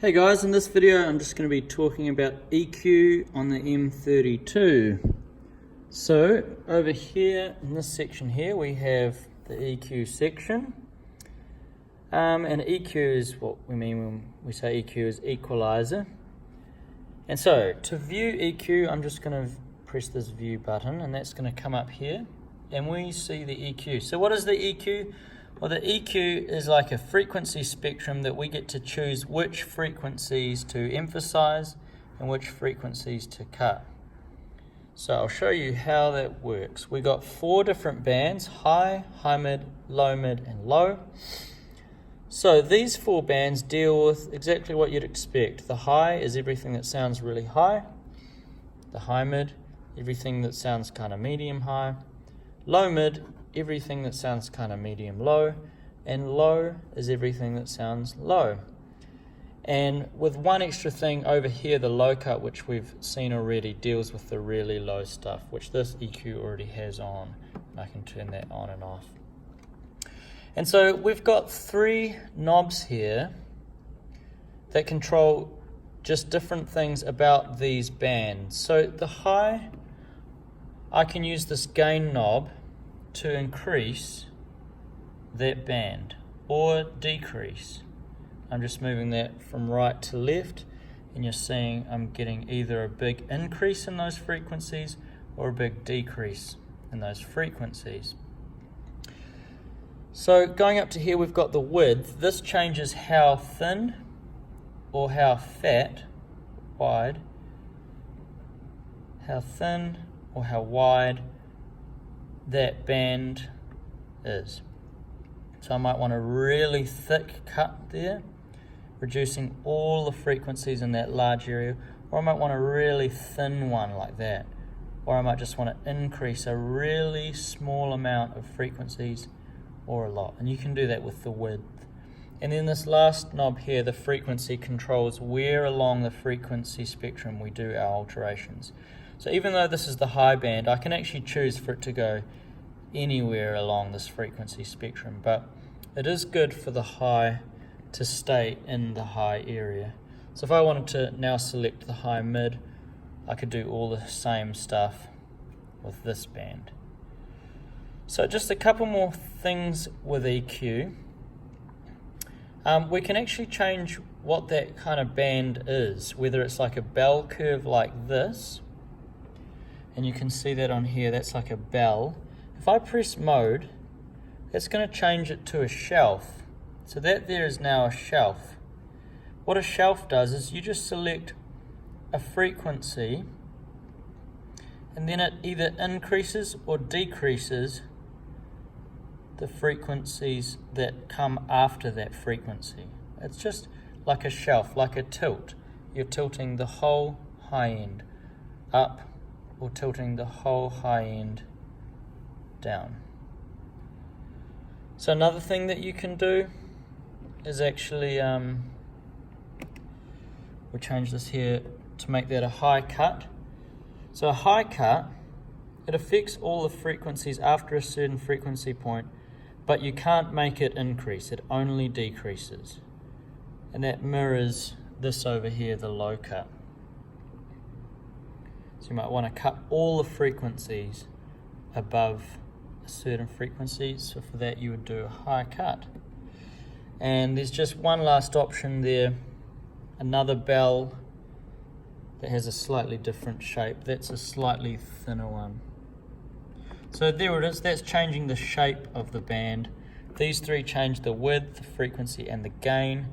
Hey guys, in this video I'm just going to be talking about EQ on the M32. So over here in this section here we have the EQ section, and EQ is what we mean when we say EQ is equalizer. And so to view EQ, I'm just going to press this view button and that's going to come up here and we see the EQ. So what is the EQ? Well, the EQ is like a frequency spectrum that we get to choose which frequencies to emphasize and which frequencies to cut. So I'll show you how that works. We got 4 different bands: high, high mid, and low. So these 4 bands deal with exactly what you'd expect. The high is everything that sounds really high. The high mid, everything that sounds kind of medium high. Low mid, everything that sounds kind of medium low, and low is everything that sounds low. And with one extra thing over here, the low cut, which we've seen already, deals with the really low stuff, which this EQ already has on. I can turn that on and off. And so we've got 3 knobs here that control just different things about these bands. So the high, I can use this gain knob to increase that band or decrease. I'm just moving that from right to left and you're seeing I'm getting either a big increase in those frequencies or a big decrease in those frequencies. So going up to here we've got the width. This changes how thin or how fat, wide, how thin or how wide that band is. So I might want a really thick cut there, reducing all the frequencies in that large area, or I might want a really thin one like that, or I might just want to increase a really small amount of frequencies or a lot, and you can do that with the width. And then this last knob here, the frequency, controls where along the frequency spectrum we do our alterations. So even though this is the high band, I can actually choose for it to go anywhere along this frequency spectrum, but it is good for the high to stay in the high area. So if I wanted to now select the high mid, I could do all the same stuff with this band. So just a couple more things with EQ. We can actually change what that kind of band is, whether it's like a bell curve like this, and you can see that on here, that's like a bell. If I press mode, it's going to change it to a shelf. So that there is now a shelf. What a shelf does is you just select a frequency and then it either increases or decreases the frequencies that come after that frequency. It's just like a shelf, like a tilt. You're tilting the whole high end up or tilting the whole high end down. So another thing that you can do is actually, we'll change this here to make that a high cut. So a high cut, it affects all the frequencies after a certain frequency point, but you can't make it increase, it only decreases. And that mirrors this over here, the low cut. So you might want to cut all the frequencies above a certain frequency. So for that you would do a high cut. And there's just one last option there, another bell that has a slightly different shape. That's a slightly thinner one. So there it is, that's changing the shape of the band. These 3 change the width, the frequency and the gain,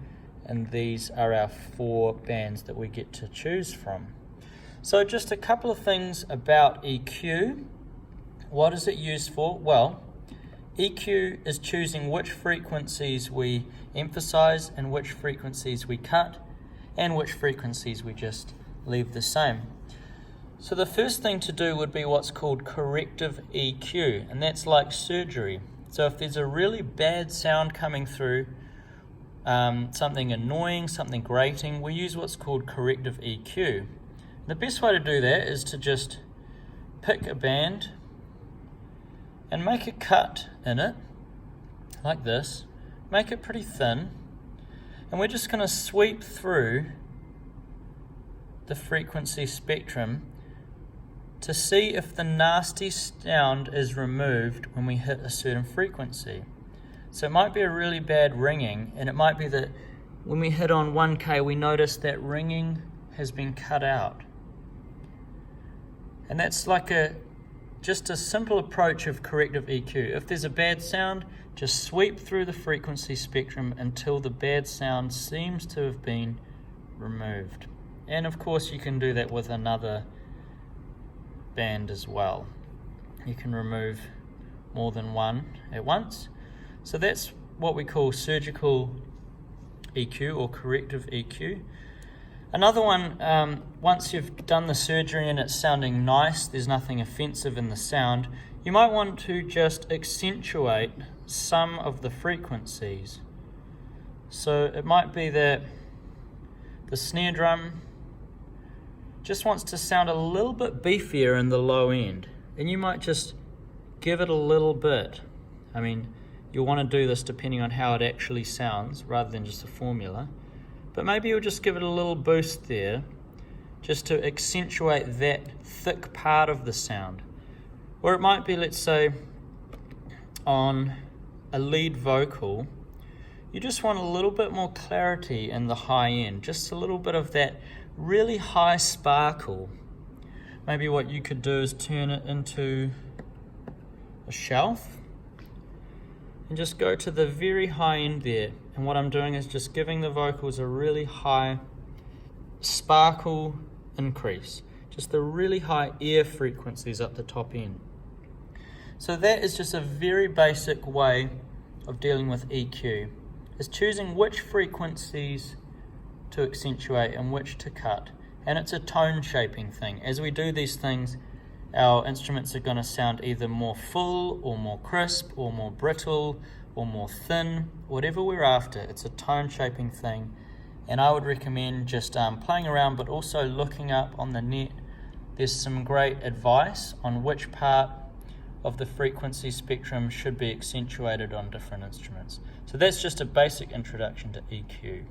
and these are our 4 bands that we get to choose from. So just a couple of things about EQ. What is it used for? Well, EQ is choosing which frequencies we emphasize and which frequencies we cut and which frequencies we just leave the same. So the first thing to do would be what's called corrective EQ, and that's like surgery. So if there's a really bad sound coming through, something annoying, something grating, we use what's called corrective EQ. The best way to do that is to just pick a band and make a cut in it, like this, make it pretty thin, And we're just going to sweep through the frequency spectrum to see if the nasty sound is removed when we hit a certain frequency. So it might be a really bad ringing, and it might be that when we hit on 1K, we notice that ringing has been cut out. And that's like just a simple approach of corrective EQ. If there's a bad sound, just sweep through the frequency spectrum until the bad sound seems to have been removed. And of course you can do that with another band as well. You can remove more than one at once. So that's what we call surgical EQ or corrective EQ. Another one, once you've done the surgery and it's sounding nice, there's nothing offensive in the sound, you might want to just accentuate some of the frequencies. So it might be that the snare drum just wants to sound a little bit beefier in the low end, and you might just give it a little bit. I mean, you'll want to do this depending on how it actually sounds rather than just a formula, but maybe you'll just give it a little boost there just to accentuate that thick part of the sound. Or it might be, let's say, on a lead vocal, you just want a little bit more clarity in the high end, just a little bit of that really high sparkle. Maybe what you could do is turn it into a shelf and just go to the very high end there. And what I'm doing is just giving the vocals a really high sparkle increase, just the really high air frequencies up the top end. So that is just a very basic way of dealing with EQ, is choosing which frequencies to accentuate and which to cut. And it's a tone shaping thing. As we do these things, our instruments are going to sound either more full or more crisp or more brittle or more thin, whatever we're after. It's a tone shaping thing, and I would recommend just playing around, but also looking up on the net. There's some great advice on which part of the frequency spectrum should be accentuated on different instruments. So that's just a basic introduction to EQ.